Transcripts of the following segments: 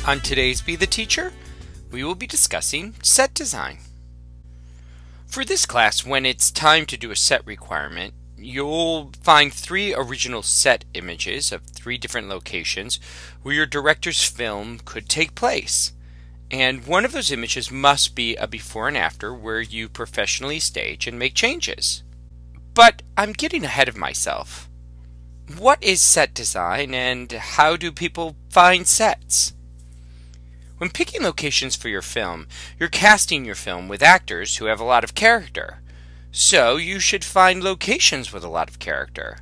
On today's Be the Teacher, we will be discussing set design. For this class, when it's time to do a set requirement, you'll find 3 original set images of 3 different locations where your director's film could take place. And one of those images must be a before and after where you professionally stage and make changes. But I'm getting ahead of myself. What is set design and how do people find sets? When picking locations for your film, you're casting your film with actors who have a lot of character. So you should find locations with a lot of character.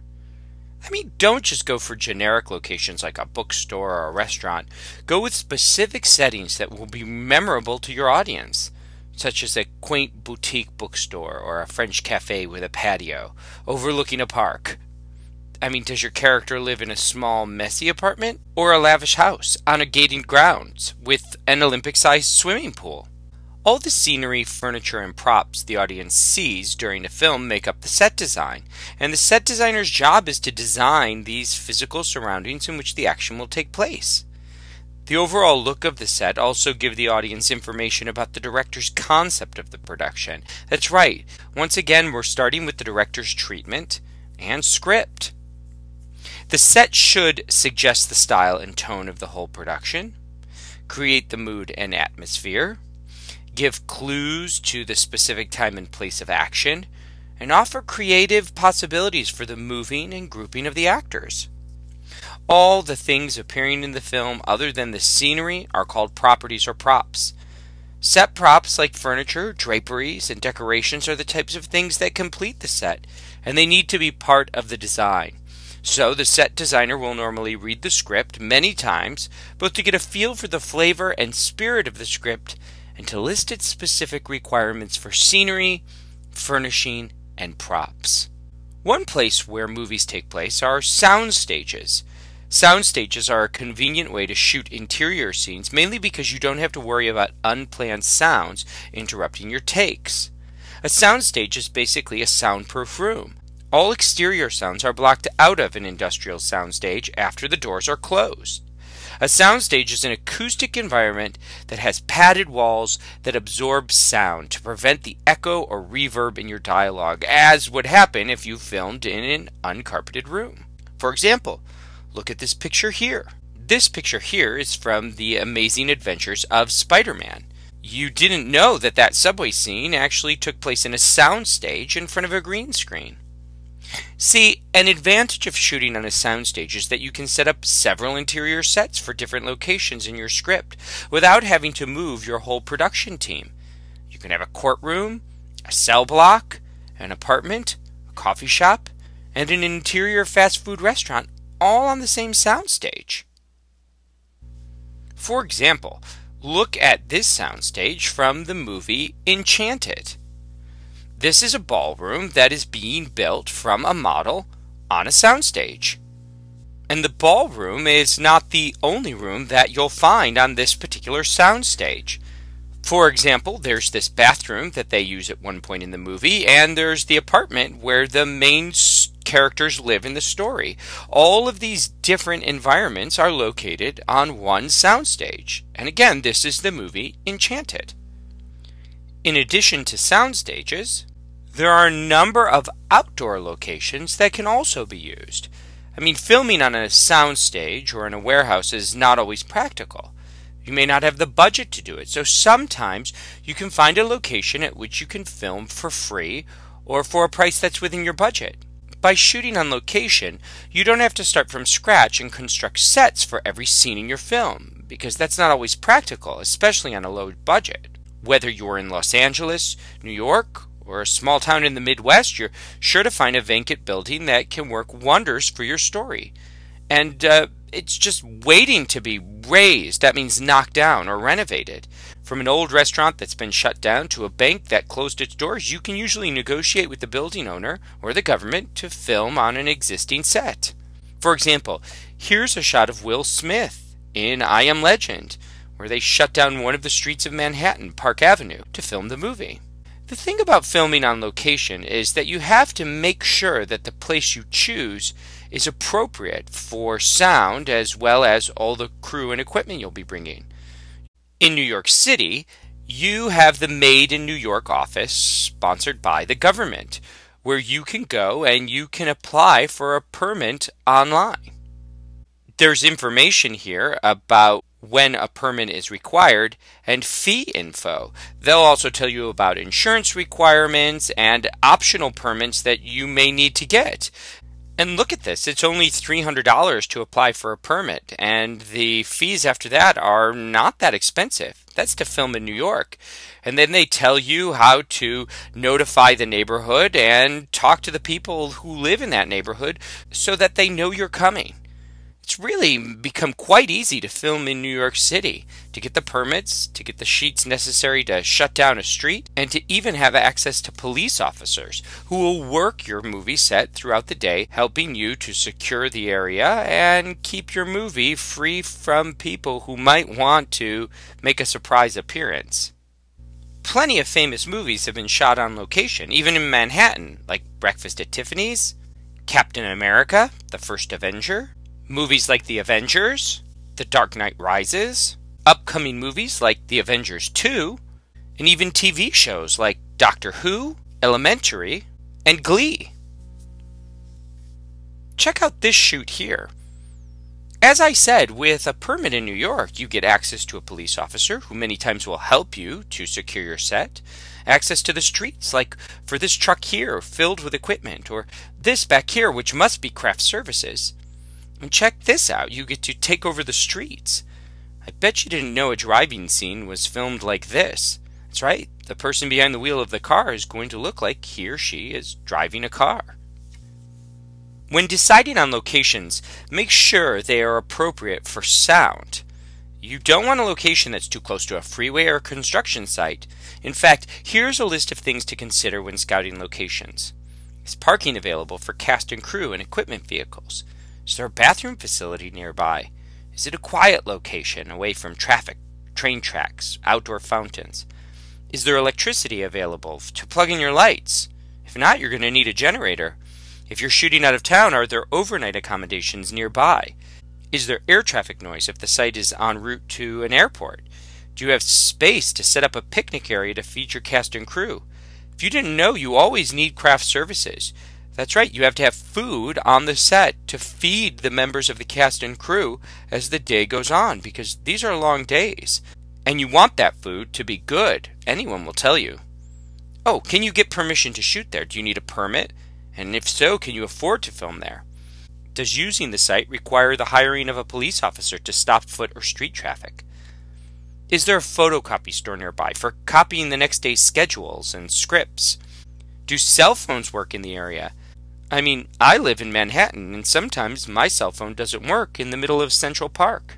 I mean, don't just go for generic locations like a bookstore or a restaurant. Go with specific settings that will be memorable to your audience, such as a quaint boutique bookstore or a French cafe with a patio overlooking a park. I mean, does your character live in a small, messy apartment or a lavish house on a gated grounds with an Olympic-sized swimming pool? All the scenery, furniture, and props the audience sees during the film make up the set design, and the set designer's job is to design these physical surroundings in which the action will take place. The overall look of the set also gives the audience information about the director's concept of the production. That's right, once again we're starting with the director's treatment and script. The set should suggest the style and tone of the whole production, create the mood and atmosphere, give clues to the specific time and place of action, and offer creative possibilities for the moving and grouping of the actors. All the things appearing in the film other than the scenery are called properties or props. Set props like furniture, draperies, and decorations are the types of things that complete the set, and they need to be part of the design. So the set designer will normally read the script many times, both to get a feel for the flavor and spirit of the script and to list its specific requirements for scenery, furnishing, and props. One place where movies take place are sound stages. Sound stages are a convenient way to shoot interior scenes, mainly because you don't have to worry about unplanned sounds interrupting your takes. A sound stage is basically a soundproof room. All exterior sounds are blocked out of an industrial soundstage after the doors are closed. A soundstage is an acoustic environment that has padded walls that absorb sound to prevent the echo or reverb in your dialogue, as would happen if you filmed in an uncarpeted room. For example, look at this picture here. This picture here is from The Amazing Adventures of Spider-Man. You didn't know that that subway scene actually took place in a soundstage in front of a green screen. See, an advantage of shooting on a soundstage is that you can set up several interior sets for different locations in your script without having to move your whole production team. You can have a courtroom, a cell block, an apartment, a coffee shop, and an interior fast food restaurant all on the same soundstage. For example, look at this soundstage from the movie Enchanted. This is a ballroom that is being built from a model on a soundstage. And the ballroom is not the only room that you'll find on this particular soundstage. For example, there's this bathroom that they use at one point in the movie, and there's the apartment where the main characters live in the story. All of these different environments are located on one soundstage. And again, this is the movie Enchanted. In addition to sound stages, there are a number of outdoor locations that can also be used. I mean, filming on a sound stage or in a warehouse is not always practical. You may not have the budget to do it, so sometimes you can find a location at which you can film for free or for a price that's within your budget. By shooting on location, you don't have to start from scratch and construct sets for every scene in your film, because that's not always practical, especially on a low budget. Whether you're in Los Angeles, New York, or a small town in the Midwest, you're sure to find a vacant building that can work wonders for your story. And it's just waiting to be razed. That means knocked down or renovated. From an old restaurant that's been shut down to a bank that closed its doors, you can usually negotiate with the building owner or the government to film on an existing set. For example, here's a shot of Will Smith in I Am Legend, where they shut down one of the streets of Manhattan, Park Avenue, to film the movie. The thing about filming on location is that you have to make sure that the place you choose is appropriate for sound as well as all the crew and equipment you'll be bringing. In New York City, you have the Made in New York office sponsored by the government, where you can go and you can apply for a permit online. There's information here about when a permit is required and fee info. They'll also tell you about insurance requirements and optional permits that you may need to get. And look at this, it's only $300 to apply for a permit, and the fees after that are not that expensive. That's to film in New York. And then they tell you how to notify the neighborhood and talk to the people who live in that neighborhood so that they know you're coming. It's really become quite easy to film in New York City, to get the permits, to get the sheets necessary to shut down a street, and to even have access to police officers who will work your movie set throughout the day, helping you to secure the area and keep your movie free from people who might want to make a surprise appearance. Plenty of famous movies have been shot on location, even in Manhattan, like Breakfast at Tiffany's, Captain America, The First Avenger, movies like The Avengers, The Dark Knight Rises, upcoming movies like The Avengers 2, and even TV shows like Doctor Who, Elementary, and Glee. Check out this shoot here. As I said, with a permit in New York, you get access to a police officer who many times will help you to secure your set, access to the streets, like for this truck here filled with equipment, or this back here which must be craft services. And check this out, you get to take over the streets. I bet you didn't know a driving scene was filmed like this. That's right, the person behind the wheel of the car is going to look like he or she is driving a car. When deciding on locations, make sure they are appropriate for sound. You don't want a location that's too close to a freeway or a construction site. In fact, here's a list of things to consider when scouting locations. Is parking available for cast and crew and equipment vehicles? Is there a bathroom facility nearby? Is it a quiet location away from traffic, train tracks, outdoor fountains? Is there electricity available to plug in your lights? If not, you're going to need a generator. If you're shooting out of town, are there overnight accommodations nearby? Is there air traffic noise if the site is en route to an airport? Do you have space to set up a picnic area to feed your cast and crew? If you didn't know, you always need craft services. That's right, you have to have food on the set to feed the members of the cast and crew as the day goes on, because these are long days. And you want that food to be good. Anyone will tell you. Oh, can you get permission to shoot there? Do you need a permit? And if so, can you afford to film there? Does using the site require the hiring of a police officer to stop foot or street traffic? Is there a photocopy store nearby for copying the next day's schedules and scripts? Do cell phones work in the area? I mean, I live in Manhattan, and sometimes my cell phone doesn't work in the middle of Central Park.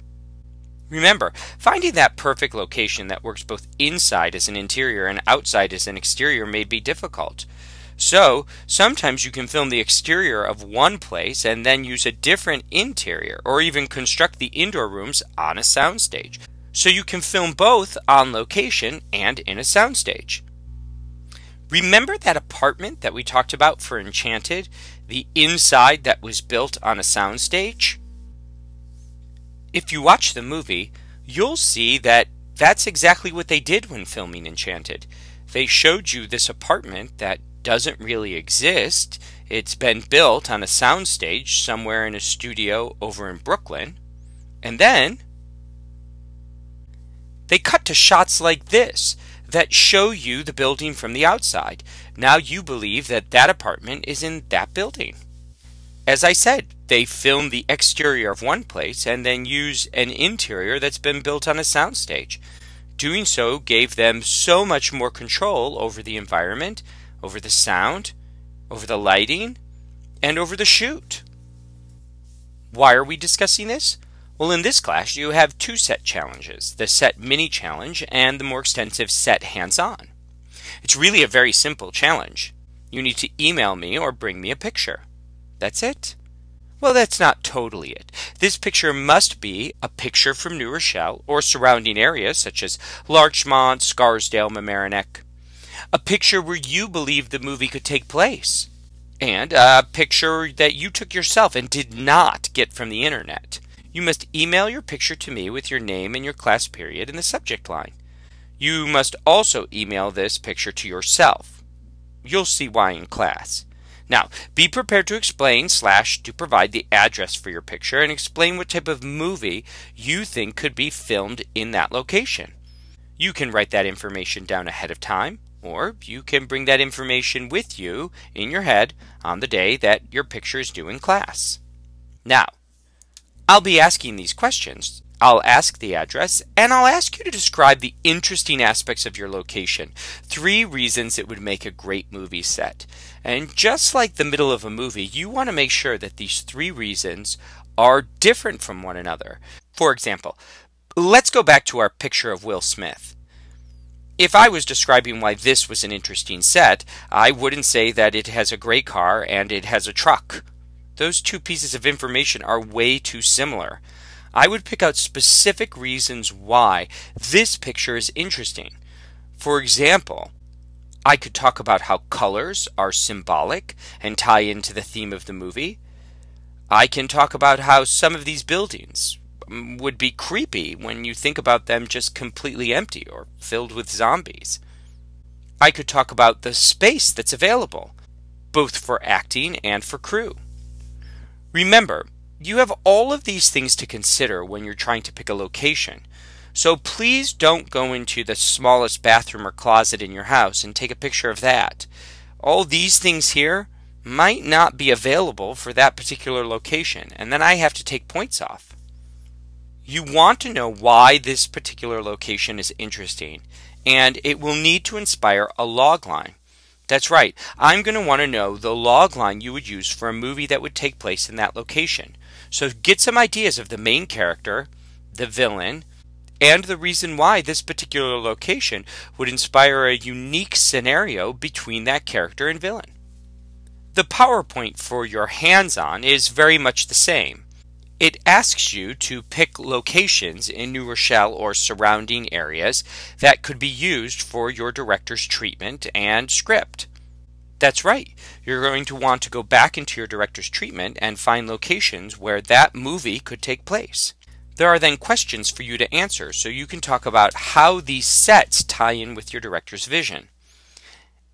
Remember, finding that perfect location that works both inside as an interior and outside as an exterior may be difficult. So, sometimes you can film the exterior of one place and then use a different interior, or even construct the indoor rooms on a soundstage. So you can film both on location and in a soundstage. Remember that apartment that we talked about for Enchanted? The inside that was built on a soundstage? If you watch the movie, you'll see that that's exactly what they did when filming Enchanted. They showed you this apartment that doesn't really exist. It's been built on a soundstage somewhere in a studio over in Brooklyn. And then they cut to shots like this that show you the building from the outside. Now you believe that that apartment is in that building. As I said, they film the exterior of one place and then use an interior that's been built on a soundstage. Doing so gave them so much more control over the environment, over the sound, over the lighting, and over the shoot. Why are we discussing this? Well, in this class, you have two set challenges, the set mini challenge and the more extensive set hands-on. It's really a very simple challenge. You need to email me or bring me a picture. That's it? Well, that's not totally it. This picture must be a picture from New Rochelle or surrounding areas such as Larchmont, Scarsdale, Mamaroneck. A picture where you believe the movie could take place. And a picture that you took yourself and did not get from the internet. You must email your picture to me with your name and your class period in the subject line. You must also email this picture to yourself. You'll see why in class. Now, be prepared to explain / to provide the address for your picture and explain what type of movie you think could be filmed in that location. You can write that information down ahead of time, or you can bring that information with you in your head on the day that your picture is due in class. Now, I'll be asking these questions. I'll ask the address, and I'll ask you to describe the interesting aspects of your location. 3 reasons it would make a great movie set. And just like the middle of a movie, you want to make sure that these 3 reasons are different from one another. For example, let's go back to our picture of Will Smith. If I was describing why this was an interesting set, I wouldn't say that it has a gray car and it has a truck. Those 2 pieces of information are way too similar. I would pick out specific reasons why this picture is interesting. For example, I could talk about how colors are symbolic and tie into the theme of the movie. I can talk about how some of these buildings would be creepy when you think about them just completely empty or filled with zombies. I could talk about the space that's available, both for acting and for crew. Remember, you have all of these things to consider when you're trying to pick a location. So please don't go into the smallest bathroom or closet in your house and take a picture of that. All these things here might not be available for that particular location, and then I have to take points off. You want to know why this particular location is interesting, and it will need to inspire a log line. That's right, I'm going to want to know the log line you would use for a movie that would take place in that location. So get some ideas of the main character, the villain, and the reason why this particular location would inspire a unique scenario between that character and villain. The PowerPoint for your hands-on is very much the same. It asks you to pick locations in New Rochelle or surrounding areas that could be used for your director's treatment and script. That's right, you're going to want to go back into your director's treatment and find locations where that movie could take place. There are then questions for you to answer so you can talk about how these sets tie in with your director's vision.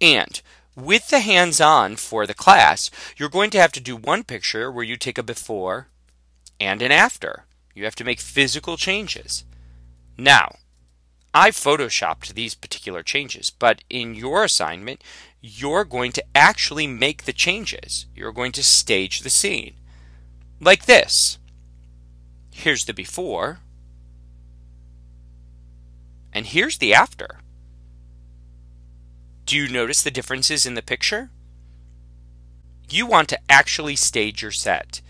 And with the hands-on for the class, you're going to have to do one picture where you take a before and an after. You have to make physical changes. Now, I photoshopped these particular changes, but in your assignment, you're going to actually make the changes. You're going to stage the scene. Like this. Here's the before, and here's the after. Do you notice the differences in the picture? You want to actually stage your set.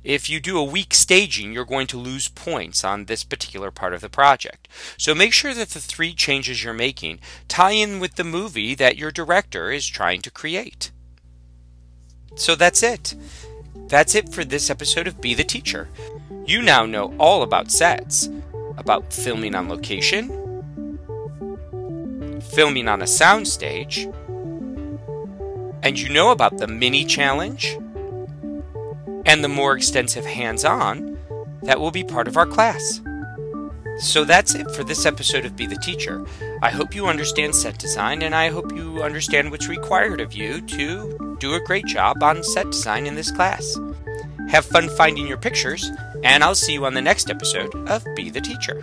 If you do a weak staging, you're going to lose points on this particular part of the project. So make sure that the 3 changes you're making tie in with the movie that your director is trying to create. So that's it. That's it for this episode of Be the Teacher. You now know all about sets, about filming on location, filming on a soundstage, and you know about the mini challenge and the more extensive hands-on that will be part of our class. So that's it for this episode of Be the Teacher. I hope you understand set design, and I hope you understand what's required of you to do a great job on set design in this class. Have fun finding your pictures, and I'll see you on the next episode of Be the Teacher.